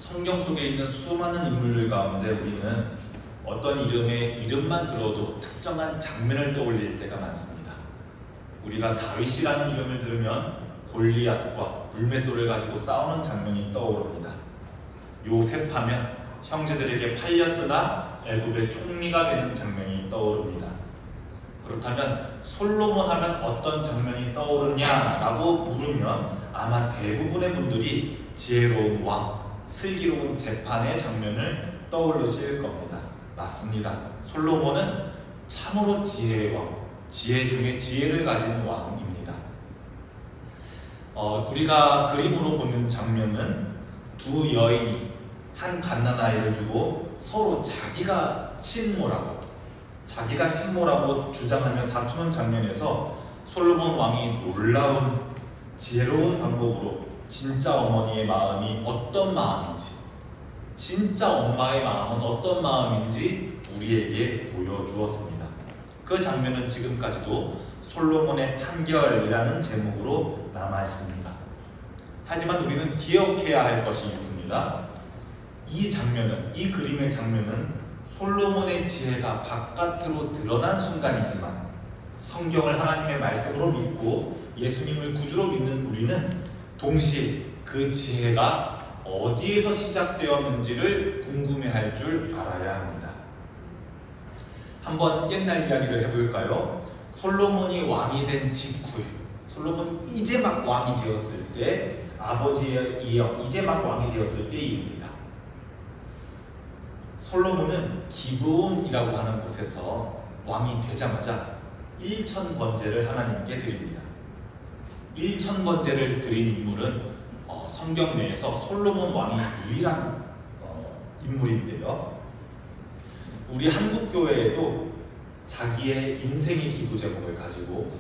성경 속에 있는 수많은 인물들 가운데 우리는 어떤 이름의 이름만 들어도 특정한 장면을 떠올릴 때가 많습니다. 우리가 다윗이라는 이름을 들으면 골리앗과 물맷돌을 가지고 싸우는 장면이 떠오릅니다. 요셉하면 형제들에게 팔렸으나 애굽의 총리가 되는 장면이 떠오릅니다. 그렇다면 솔로몬 하면 어떤 장면이 떠오르냐라고 물으면 아마 대부분의 분들이 지혜로운 왕, 슬기로운 재판의 장면을 떠올리실 겁니다. 맞습니다. 솔로몬은 참으로 지혜의 왕, 지혜 중에 지혜를 가진 왕입니다. 우리가 그림으로 보는 장면은 두 여인이 한 갓난아이를 두고 서로 자기가 친모라고 주장하며 다투는 장면에서 솔로몬 왕이 놀라운 지혜로운 방법으로 진짜 어머니의 마음이 어떤 마음인지, 진짜 엄마의 마음은 어떤 마음인지 우리에게 보여주었습니다. 그 장면은 지금까지도 솔로몬의 판결이라는 제목으로 남아있습니다. 하지만 우리는 기억해야 할 것이 있습니다. 이 그림의 장면은 솔로몬의 지혜가 바깥으로 드러난 순간이지만 성경을 하나님의 말씀으로 믿고 예수님을 구주로 믿는 우리는 동시에 그 지혜가 어디에서 시작되었는지를 궁금해할 줄 알아야 합니다. 한번 옛날 이야기를 해볼까요? 솔로몬이 왕이 된 직후에, 솔로몬이 이제 막 왕이 되었을 때, 아버지에 이어 이제 막 왕이 되었을 때 일입니다. 솔로몬은 기브온이라고 하는 곳에서 왕이 되자마자 1000번제를 하나님께 드립니다. 1000번제를 드린 인물은 성경 내에서 솔로몬 왕이 유일한 인물인데요. 우리 한국교회에도 자기의 인생의 기도 제목을 가지고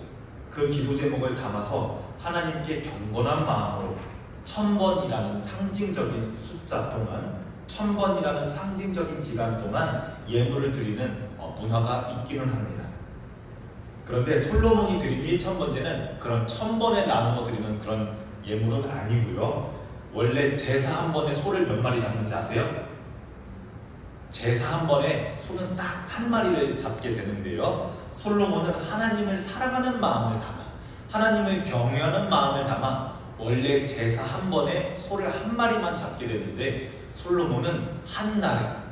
그 기도 제목을 담아서 하나님께 경건한 마음으로 1000번이라는 상징적인 숫자 동안 1000번이라는 상징적인 기간 동안 예물을 드리는 문화가 있기는 합니다. 그런데 솔로몬이 드린 1000번제는 그런 1000번에 나누어 드리는 그런 예물은 아니고요. 원래 제사 한 번에 소를 몇 마리 잡는지 아세요? 제사 한 번에 소는 딱 한 마리를 잡게 되는데요. 솔로몬은 하나님을 사랑하는 마음을 담아, 하나님을 경외하는 마음을 담아 원래 제사 한 번에 소를 한 마리만 잡게 되는데 솔로몬은 한 날에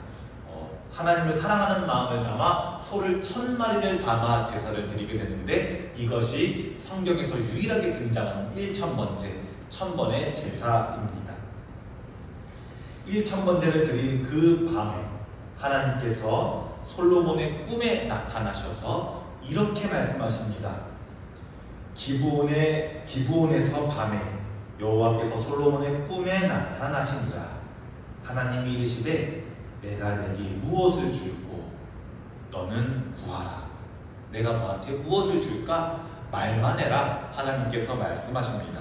하나님을 사랑하는 마음을 담아 소를 1000마리를 담아 제사를 드리게 되는데 이것이 성경에서 유일하게 등장하는 1000번제, 1000번의 제사입니다. 1000번제를 드린 그 밤에 하나님께서 솔로몬의 꿈에 나타나셔서 이렇게 말씀하십니다. 기브온에서 밤에 여호와께서 솔로몬의 꿈에 나타나시니라. 하나님이 이르시되 내가 네게 무엇을 줄고 너는 구하라. 내가 너한테 무엇을 줄까? 말만 해라. 하나님께서 말씀하십니다.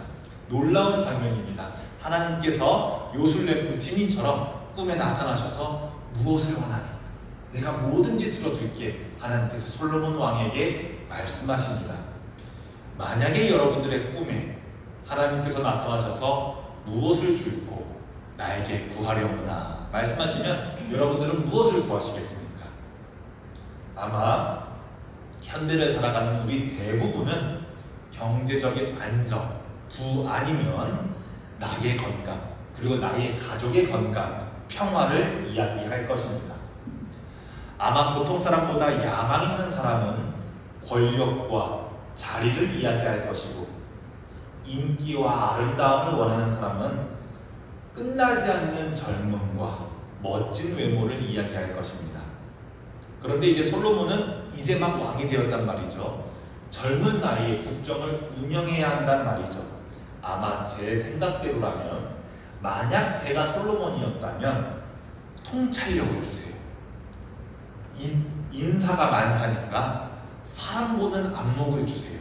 놀라운 장면입니다. 하나님께서 요술램프 지니처럼 꿈에 나타나셔서 무엇을 원하니? 내가 뭐든지 들어줄게. 하나님께서 솔로몬 왕에게 말씀하십니다. 만약에 여러분들의 꿈에 하나님께서 나타나셔서 무엇을 줄고 나에게 구하려구나 말씀하시면 여러분들은 무엇을 구하시겠습니까? 아마 현대를 살아가는 우리 대부분은 경제적인 안정, 부 아니면 나의 건강, 그리고 나의 가족의 건강, 평화를 이야기할 것입니다. 아마 보통 사람보다 야망 있는 사람은 권력과 자리를 이야기할 것이고 인기와 아름다움을 원하는 사람은 끝나지 않는 젊음과 멋진 외모를 이야기할 것입니다. 그런데 이제 솔로몬은 이제 막 왕이 되었단 말이죠. 젊은 나이에 국정을 운영해야 한단 말이죠. 아마 제 생각대로라면 만약 제가 솔로몬이었다면 통찰력을 주세요. 인사가 만사니까 사람 보는 안목을 주세요.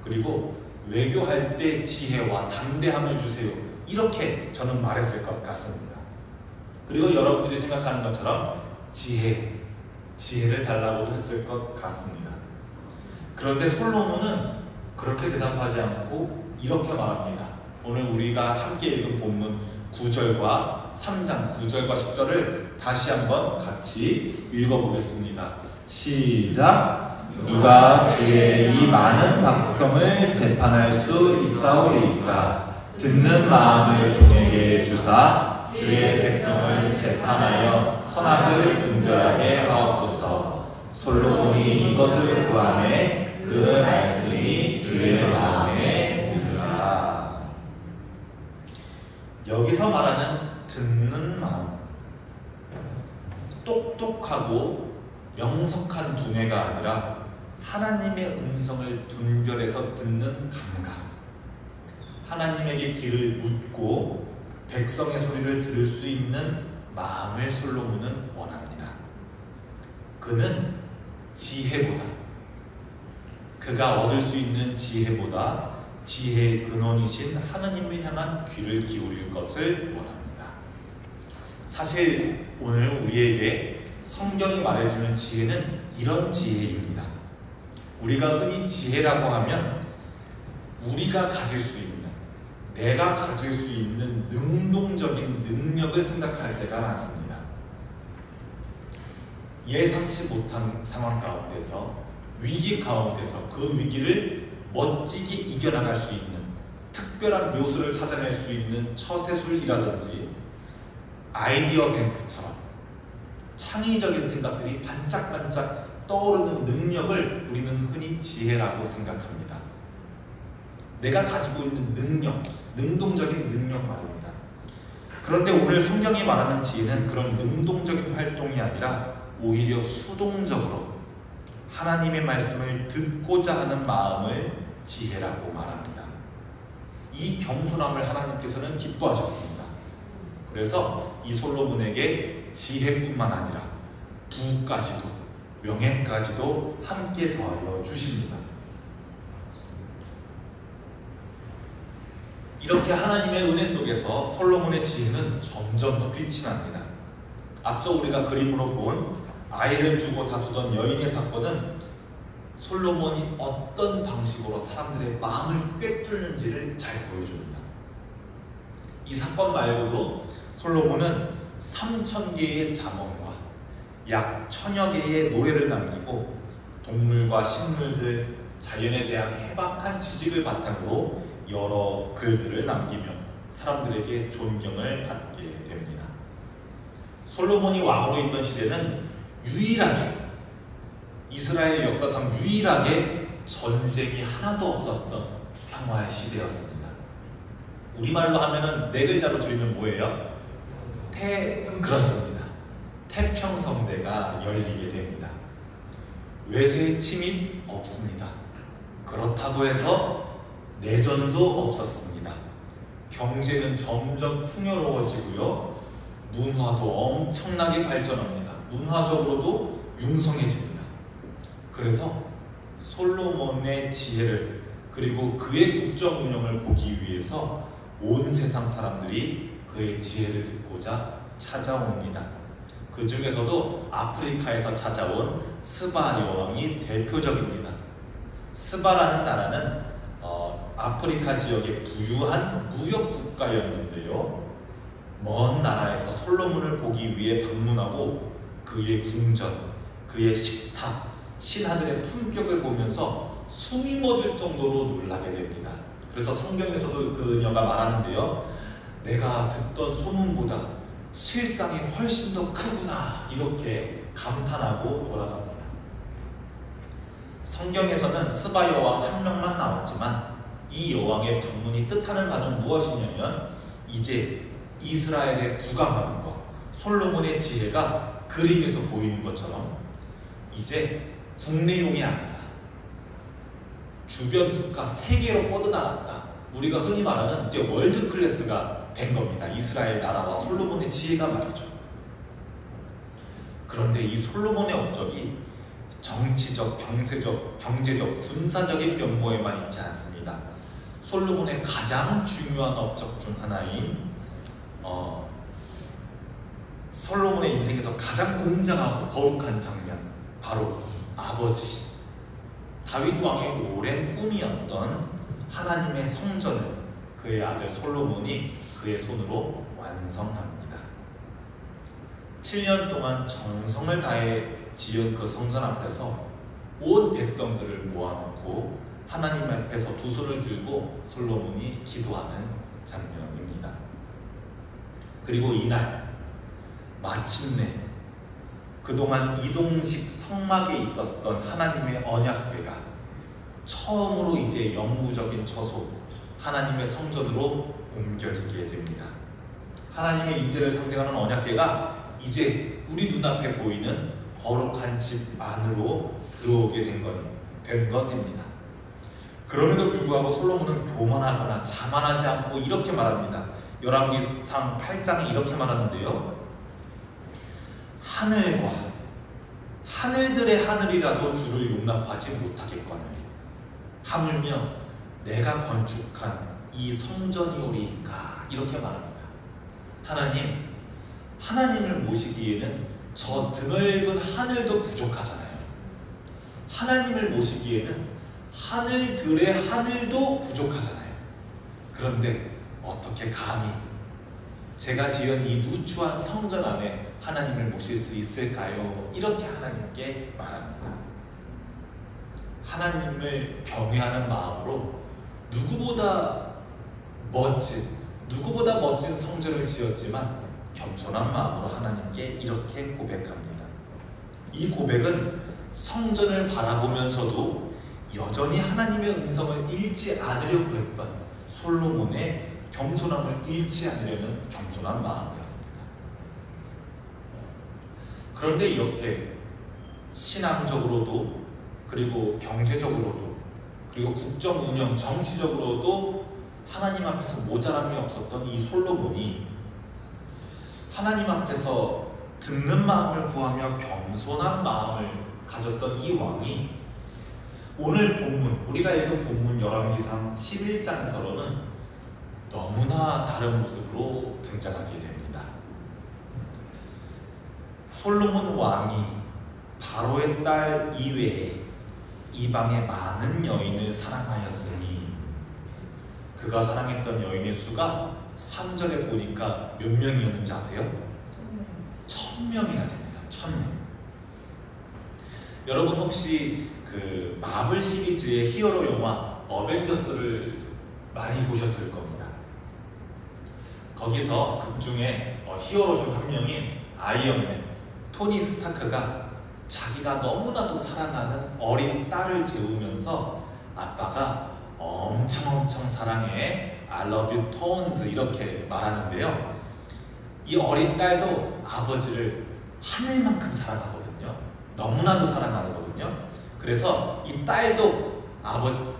그리고 외교할 때 지혜와 담대함을 주세요. 이렇게 저는 말했을 것 같습니다. 그리고 여러분들이 생각하는 것처럼 지혜를 달라고도 했을 것 같습니다. 그런데 솔로몬은 그렇게 대답하지 않고 이렇게 말합니다. 오늘 우리가 함께 읽은 본문 9절과 3장 9절과 10절을 다시 한번 같이 읽어보겠습니다. 시작! 누가 주의 이 많은 백성을 재판할 수 있사오리이까? 듣는 마음을 종에게 주사 주의 백성을 재판하여 선악을 분별하게 하옵소서. 솔로몬이 이것을 구하매 그 말씀이 주의 마음에 드니라. 여기서 말하는 듣는 마음, 똑똑하고 명석한 두뇌가 아니라 하나님의 음성을 분별해서 듣는 감각, 하나님에게 귀를 묻고 백성의 소리를 들을 수 있는 마음을 솔로몬은 원합니다. 그는 지혜보다, 그가 얻을 수 있는 지혜보다 지혜의 근원이신 하나님을 향한 귀를 기울일 것을 원합니다. 사실 오늘 우리에게 성경이 말해주는 지혜는 이런 지혜입니다. 우리가 흔히 지혜라고 하면 우리가 가질 수 있는, 내가 가질 수 있는 능동적인 능력을 생각할 때가 많습니다. 예상치 못한 상황 가운데서, 위기 가운데서 그 위기를 멋지게 이겨나갈 수 있는 특별한 묘수를 찾아낼 수 있는 처세술이라든지 아이디어 뱅크처럼 창의적인 생각들이 반짝반짝 떠오르는 능력을 우리는 흔히 지혜라고 생각합니다. 내가 가지고 있는 능력, 능동적인 능력 말입니다. 그런데 오늘 성경이 말하는 지혜는 그런 능동적인 활동이 아니라 오히려 수동적으로 하나님의 말씀을 듣고자 하는 마음을 지혜라고 말합니다. 이 겸손함을 하나님께서는 기뻐하셨습니다. 그래서 이 솔로몬에게 지혜뿐만 아니라 부까지도, 명예까지도 함께 더하여 주십니다. 이렇게 하나님의 은혜 속에서 솔로몬의 지혜는 점점 더 빛이 납니다. 앞서 우리가 그림으로 본 아이를 두고 다투던 여인의 사건은 솔로몬이 어떤 방식으로 사람들의 마음을 꿰뚫는지를 잘 보여줍니다. 이 사건 말고도 솔로몬은 3000개의 잠언과 약 1000여 개의 노래를 남기고 동물과 식물들, 자연에 대한 해박한 지식을 바탕으로 여러 글들을 남기며 사람들에게 존경을 받게 됩니다. 솔로몬이 왕으로 있던 시대는 유일하게, 이스라엘 역사상 유일하게 전쟁이 하나도 없었던 평화의 시대였습니다. 우리말로 하면은 네 글자로 줄이면 뭐예요? 그렇습니다. 태평성대가 열리게 됩니다. 외세의 침입 없습니다. 그렇다고 해서 내전도 없었습니다. 경제는 점점 풍요로워지고요. 문화도 엄청나게 발전합니다. 문화적으로도 융성해집니다. 그래서 솔로몬의 지혜를, 그리고 그의 국정 운영을 보기 위해서 온 세상 사람들이 그의 지혜를 듣고자 찾아옵니다. 그 중에서도 아프리카에서 찾아온 스바 여왕이 대표적입니다. 스바라는 나라는 아프리카 지역의 부유한 무역 국가였는데요. 먼 나라에서 솔로몬을 보기 위해 방문하고 그의 궁전, 그의 식탁, 신하들의 품격을 보면서 숨이 멎을 정도로 놀라게 됩니다. 그래서 성경에서도 그녀가 말하는데요, 내가 듣던 소문보다 실상이 훨씬 더 크구나, 이렇게 감탄하고 돌아갑니다. 성경에서는 스바 여왕 한 명만 나왔지만 이 여왕의 방문이 뜻하는 바는 무엇이냐면, 이제 이스라엘의 부강함과 솔로몬의 지혜가 그림에서 보이는 것처럼 이제 국내용이 아니다, 주변 국가 세계로 뻗어나갔다, 우리가 흔히 말하는 이제 월드 클래스가 된 겁니다. 이스라엘 나라와 솔로몬의 지혜가 말이죠. 그런데 이 솔로몬의 업적이 정치적, 경제적, 군사적인 면모에만 있지 않습니다. 솔로몬의 가장 중요한 업적 중 하나인 솔로몬의 인생에서 가장 웅장하고 거룩한 장면, 바로 아버지 다윗 왕의 오랜 꿈이었던 하나님의 성전을 그의 아들 솔로몬이 그의 손으로 완성합니다. 7년 동안 정성을 다해 지은 그 성전 앞에서 온 백성들을 모아놓고 하나님 앞에서 두 손을 들고 솔로몬이 기도하는 장면입니다. 그리고 이날 마침내 그동안 이동식 성막에 있었던 하나님의 언약궤가 처음으로 이제 영구적인 처소 하나님의 성전으로 옮겨지게 됩니다. 하나님의 임재를 상징하는 언약궤가 이제 우리 눈앞에 보이는 거룩한 집 안으로 들어오게 된 것입니다. 그럼에도 불구하고 솔로몬은 교만하거나 자만하지 않고 이렇게 말합니다. 열왕기상 8장에 이렇게 말하는데요. 하늘과 하늘들의 하늘이라도 주를 용납하지 못하겠거늘 하물며 내가 건축한 이 성전이오리이까 이렇게 말합니다. 하나님을 모시기에는 저 드넓은 하늘도 부족하잖아요. 하나님을 모시기에는 하늘들의 하늘도 부족하잖아요. 그런데 어떻게 감히 제가 지은 이 누추한 성전 안에 하나님을 모실 수 있을까요? 이렇게 하나님께 말합니다. 하나님을 경외하는 마음으로 누구보다 멋진 성전을 지었지만 겸손한 마음으로 하나님께 이렇게 고백합니다. 이 고백은 성전을 바라보면서도 여전히 하나님의 음성을 잃지 않으려고 했던 솔로몬의 겸손함을 잃지 않으려는 겸손한 마음이었습니다. 그런데 이렇게 신앙적으로도 그리고 경제적으로도 그리고 국정 운영 정치적으로도 하나님 앞에서 모자람이 없었던 이 솔로몬이 하나님 앞에서 듣는 마음을 구하며 겸손한 마음을 가졌던 이 왕이 오늘 본문, 우리가 읽은 본문 열왕기상 11장에서는 너무나 다른 모습으로 등장하게 됩니다. 솔로몬 왕이 바로의 딸 이외에 이방의 많은 여인을 사랑하였으니 그가 사랑했던 여인의 수가 3절에 보니까 몇 명이었는지 아세요? 1000명이나 됩니다. 1000명. 여러분 혹시 그 마블 시리즈의 히어로 영화 어벤져스를 많이 보셨을 겁니다. 거기서 극중에 히어로 중 한 명인 아이언맨 토니 스타크가 자기가 너무나도 사랑하는 어린 딸을 재우면서 아빠가 엄청 사랑해 I love you tons 이렇게 말하는데요. 이 어린 딸도 아버지를 하늘만큼 사랑하거든요. 너무나도 사랑하거든요. 그래서 이 딸도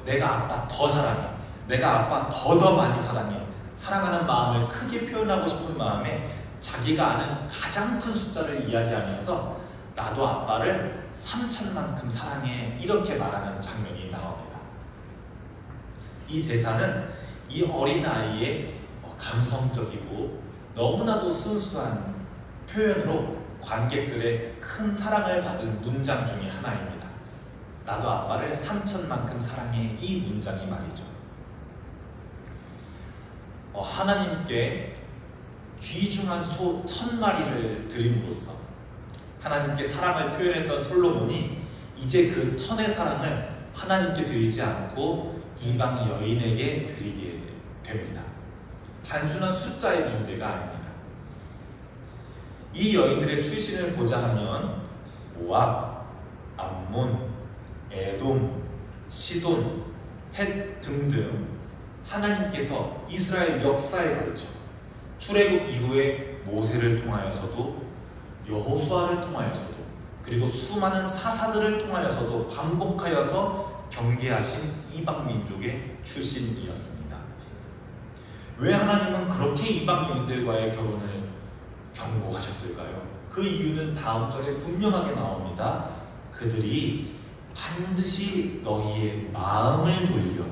내가 아빠 더 사랑해, 내가 아빠 더 많이 사랑해, 사랑하는 마음을 크게 표현하고 싶은 마음에 자기가 아는 가장 큰 숫자를 이야기하면서 나도 아빠를 3000만큼 사랑해 이렇게 말하는 장면이 나옵니다. 이 대사는 이 어린아이의 감성적이고 너무나도 순수한 표현으로 관객들의 큰 사랑을 받은 문장 중에 하나입니다. 나도 아빠를 3000만큼 사랑해 이 문장이 말이죠. 하나님께 귀중한 소 1000마리를 드림으로써 하나님께 사랑을 표현했던 솔로몬이 이제 그 1000의 사랑을 하나님께 드리지 않고 이방 여인에게 드리게 됩니다. 단순한 숫자의 문제가 아닙니다. 이 여인들의 출신을 보자 하면 모압, 암몬, 에돔, 시돈, 헷 등등 하나님께서 이스라엘 역사에 걸쳐 출애굽 이후에 모세를 통하여서도 여호수아를 통하여서도 그리고 수많은 사사들을 통하여서도 반복하여서 경계하신 이방 민족의 출신이었습니다. 왜 하나님은 그렇게 이방 여인들과의 결혼을 경고하셨을까요? 그 이유는 다음 절에 분명하게 나옵니다. 그들이 반드시 너희의 마음을 돌려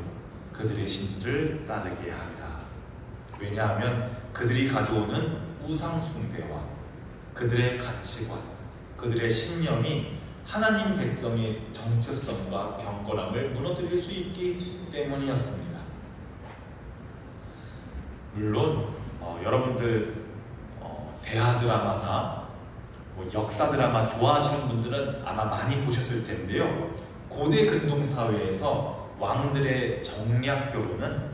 그들의 신들을 따르게 하리라. 왜냐하면 그들이 가져오는 우상 숭배와 그들의 가치관, 그들의 신념이 하나님 백성의 정체성과 경건함을 무너뜨릴 수 있기 때문이었습니다. 물론 여러분들 대하 드라마나 역사 드라마 좋아하시는 분들은 아마 많이 보셨을 텐데요. 고대 근동 사회에서 왕들의 정략 결혼은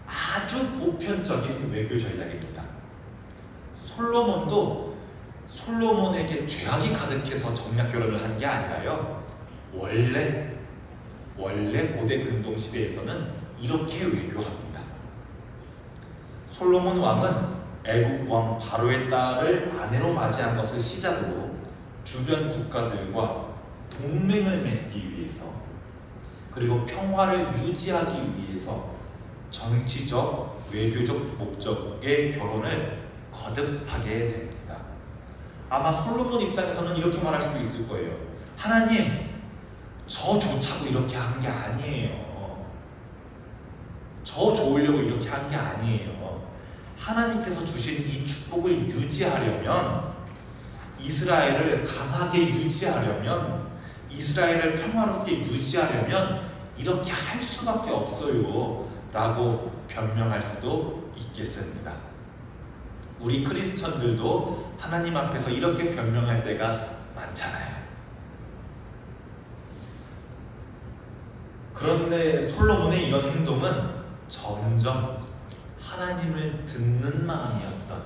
아주 보편적인 외교 전략입니다. 솔로몬도 솔로몬에게 죄악이 가득해서 정략 결혼을 한 게 아니라요. 원래 고대 근동 시대에서는 이렇게 외교합니다. 솔로몬 왕은 애국 왕 바로의 딸을 아내로 맞이한 것을 시작으로 주변 국가들과 동맹을 맺기 위해서, 그리고 평화를 유지하기 위해서 정치적, 외교적 목적의 결혼을 거듭하게 됩니다. 아마 솔로몬 입장에서는 이렇게 말할 수도 있을 거예요. 하나님, 저 좋자고 이렇게 한 게 아니에요. 저 좋으려고 이렇게 한 게 아니에요. 하나님께서 주신 이 축복을 유지하려면, 이스라엘을 강하게 유지하려면, 이스라엘을 평화롭게 유지하려면 이렇게 할 수밖에 없어요 라고 변명할 수도 있겠습니다. 우리 크리스천들도 하나님 앞에서 이렇게 변명할 때가 많잖아요. 그런데 솔로몬의 이런 행동은 점점 하나님을 듣는 마음이었던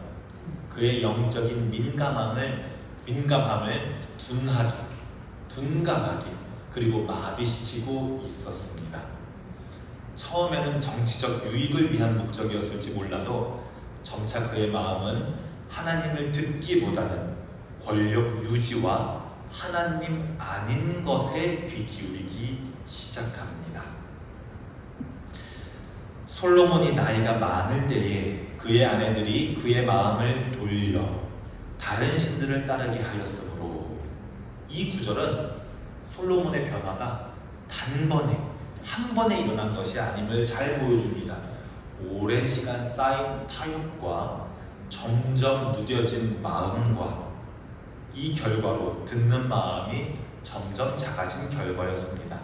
그의 영적인 민감함을 둔감하게 그리고 마비시키고 있었습니다. 처음에는 정치적 유익을 위한 목적이었을지 몰라도 점차 그의 마음은 하나님을 듣기보다는 권력 유지와 하나님 아닌 것에 귀 기울이기 시작합니다. 솔로몬이 나이가 많을 때에 그의 아내들이 그의 마음을 돌려 다른 신들을 따르게 하였으므로, 이 구절은 솔로몬의 변화가 한 번에 일어난 것이 아님을 잘 보여줍니다. 오랜 시간 쌓인 타협과 점점 무뎌진 마음과 이 결과로 듣는 마음이 점점 작아진 결과였습니다.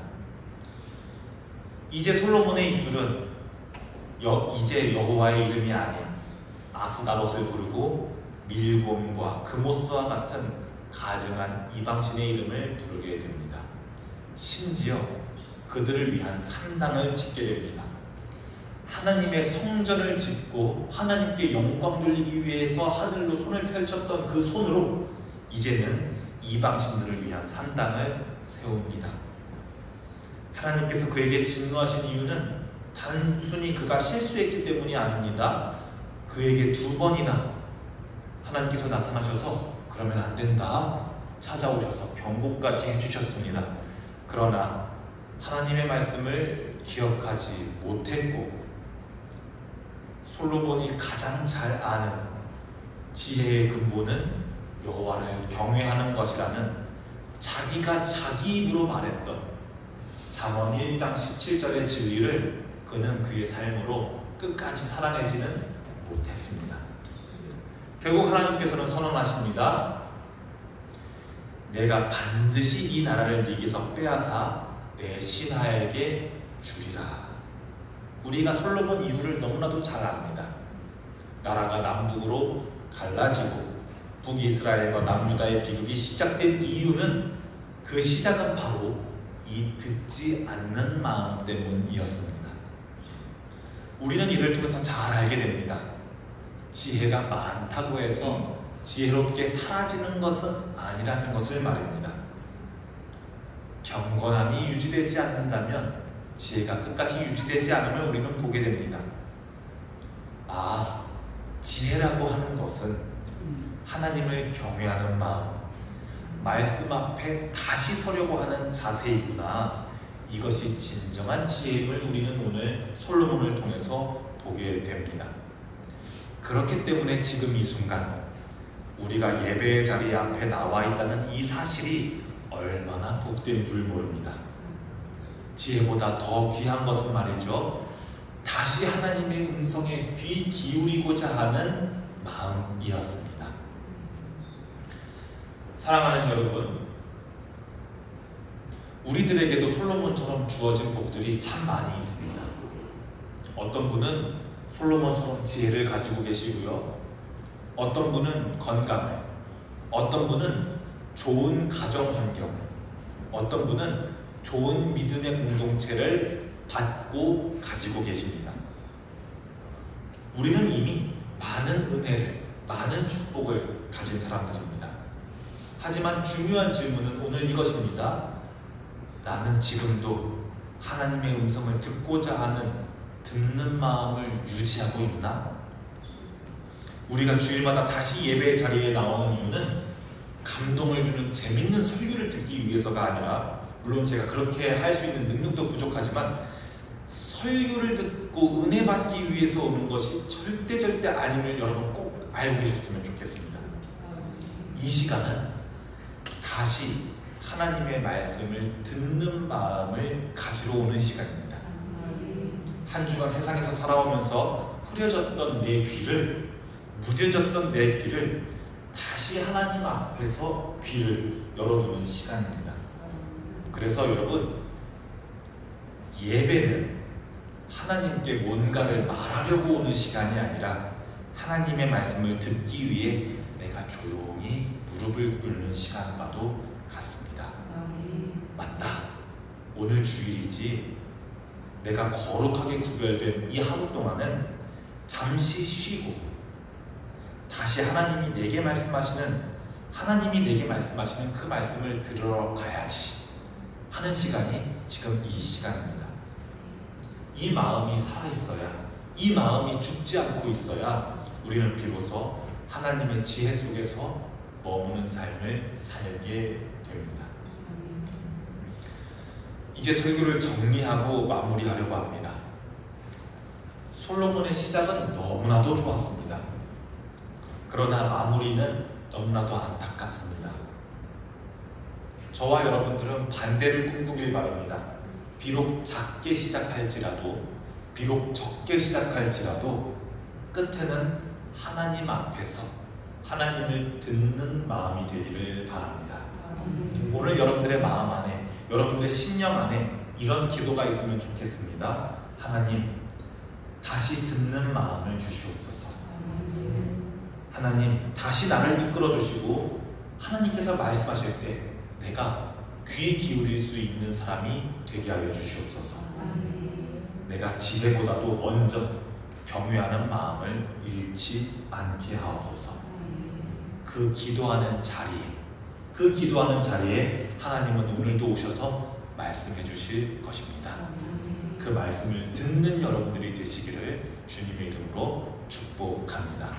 이제 솔로몬의 입술은 이제 여호와의 이름이 아닌 아스다롯을 부르고 밀곰과 그모스와 같은 가증한 이방신의 이름을 부르게 됩니다. 심지어 그들을 위한 산당을 짓게 됩니다. 하나님의 성전을 짓고 하나님께 영광 돌리기 위해서 하늘로 손을 펼쳤던 그 손으로 이제는 이방신들을 위한 산당을 세웁니다. 하나님께서 그에게 진노하신 이유는 단순히 그가 실수했기 때문이 아닙니다. 그에게 2번이나 하나님께서 나타나셔서 그러면 안 된다 찾아오셔서 경고까지 해주셨습니다. 그러나 하나님의 말씀을 기억하지 못했고, 솔로몬이 가장 잘 아는 지혜의 근본은 여호와를 경외하는 것이라는 자기가 자기 입으로 말했던 잠언 1장 17절의 진리를 그는 그의 삶으로 끝까지 살아내지는 못했습니다. 결국 하나님께서는 선언하십니다. 내가 반드시 이 나라를 네게서 빼앗아 내 신하에게 주리라. 우리가 솔로몬 이후를 너무나도 잘 압니다. 나라가 남북으로 갈라지고 북이스라엘과 남유다의 비극이 시작된 이유는, 그 시작은 바로 이 듣지 않는 마음 때문이었습니다. 우리는 이를 통해서 잘 알게 됩니다. 지혜가 많다고 해서 지혜롭게 사라지는 것은 아니라는 것을 말입니다. 경건함이 유지되지 않는다면, 지혜가 끝까지 유지되지 않으면 우리는 보게 됩니다. 지혜라고 하는 것은 하나님을 경외하는 마음, 말씀 앞에 다시 서려고 하는 자세이구나. 이것이 진정한 지혜임을 우리는 오늘 솔로몬을 통해서 보게 됩니다. 그렇기 때문에 지금 이 순간 우리가 예배의 자리 앞에 나와 있다는 이 사실이 얼마나 복된 줄 모릅니다. 지혜보다 더 귀한 것은 말이죠, 다시 하나님의 음성에 귀 기울이고자 하는 마음이었습니다. 사랑하는 여러분, 우리들에게도 솔로몬처럼 주어진 복들이 참 많이 있습니다. 어떤 분은 솔로몬처럼 지혜를 가지고 계시고요, 어떤 분은 건강을, 어떤 분은 좋은 가정 환경을, 어떤 분은 좋은 믿음의 공동체를 받고 가지고 계십니다. 우리는 이미 많은 은혜를, 많은 축복을 가진 사람들입니다. 하지만 중요한 질문은 오늘 이것입니다. 나는 지금도 하나님의 음성을 듣고자 하는 듣는 마음을 유지하고 있나? 우리가 주일마다 다시 예배의 자리에 나오는 이유는 감동을 주는 재밌는 설교를 듣기 위해서가 아니라, 물론 제가 그렇게 할 수 있는 능력도 부족하지만 설교를 듣고 은혜 받기 위해서 오는 것이 절대 아님을 여러분 꼭 알고 계셨으면 좋겠습니다. 이 시간은 다시 하나님의 말씀을 듣는 마음을 가지러 오는 시간입니다. 한 주간 세상에서 살아오면서 흐려졌던 내 귀를, 무뎌졌던 내 귀를 다시 하나님 앞에서 귀를 열어두는 시간입니다. 그래서 여러분, 예배는 하나님께 뭔가를 말하려고 오는 시간이 아니라 하나님의 말씀을 듣기 위해 내가 조용히 무릎을 꿇는 시간과도 같습니다. 맞다, 오늘 주일이지. 내가 거룩하게 구별된 이 하루 동안은 잠시 쉬고 다시 하나님이 내게 말씀하시는 그 말씀을 들으러 가야지 하는 시간이 지금 이 시간입니다. 이 마음이 살아있어야, 이 마음이 죽지 않고 있어야 우리는 비로소 하나님의 지혜 속에서 머무는 삶을 살게 됩니다. 이제 설교를 정리하고 마무리하려고 합니다. 솔로몬의 시작은 너무나도 좋았습니다. 그러나 마무리는 너무나도 안타깝습니다. 저와 여러분들은 반대를 꿈꾸길 바랍니다. 비록 작게 시작할지라도, 비록 적게 시작할지라도 끝에는 하나님 앞에서 하나님을 듣는 마음이 되기를 바랍니다. 오늘 여러분들의 마음 안에, 여러분들의 심령 안에 이런 기도가 있으면 좋겠습니다. 하나님, 다시 듣는 마음을 주시옵소서. 하나님, 다시 나를 이끌어 주시고 하나님께서 말씀하실 때 내가 귀 기울일 수 있는 사람이 되게 하여 주시옵소서. 내가 지혜보다도 먼저 경외하는 마음을 잃지 않게 하옵소서. 그 기도하는 자리에 하나님은 오늘도 오셔서 말씀해 주실 것입니다. 그 말씀을 듣는 여러분들이 되시기를 주님의 이름으로 축복합니다.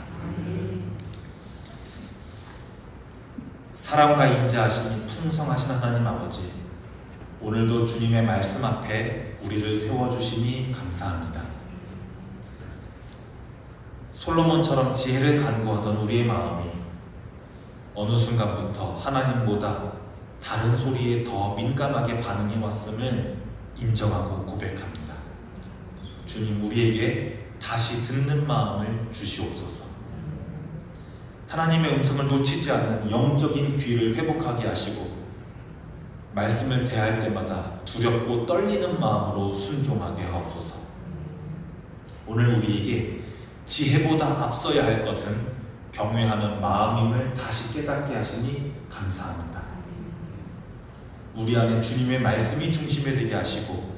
사랑과 인자하심이 풍성하신 하나님 아버지, 오늘도 주님의 말씀 앞에 우리를 세워주시니 감사합니다. 솔로몬처럼 지혜를 간구하던 우리의 마음이 어느 순간부터 하나님보다 다른 소리에 더 민감하게 반응해 왔음을 인정하고 고백합니다. 주님, 우리에게 다시 듣는 마음을 주시옵소서. 하나님의 음성을 놓치지 않는 영적인 귀를 회복하게 하시고 말씀을 대할 때마다 두렵고 떨리는 마음으로 순종하게 하옵소서. 오늘 우리에게 지혜보다 앞서야 할 것은 경외하는 마음임을 다시 깨닫게 하시니 감사합니다. 우리 안에 주님의 말씀이 중심이 되게 하시고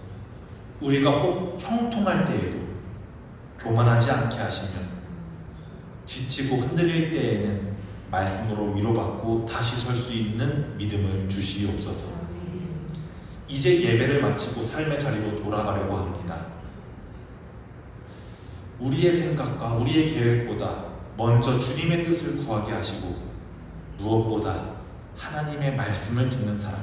우리가 혹 형통할 때에도 교만하지 않게 하시며 지치고 흔들릴 때에는 말씀으로 위로받고 다시 설 수 있는 믿음을 주시옵소서. 이제 예배를 마치고 삶의 자리로 돌아가려고 합니다. 우리의 생각과 우리의 계획보다 먼저 주님의 뜻을 구하게 하시고 무엇보다 하나님의 말씀을 듣는 사람,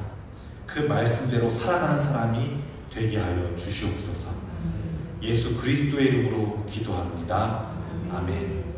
그 말씀대로 살아가는 사람이 되게 하여 주시옵소서. 예수 그리스도의 이름으로 기도합니다. 아멘.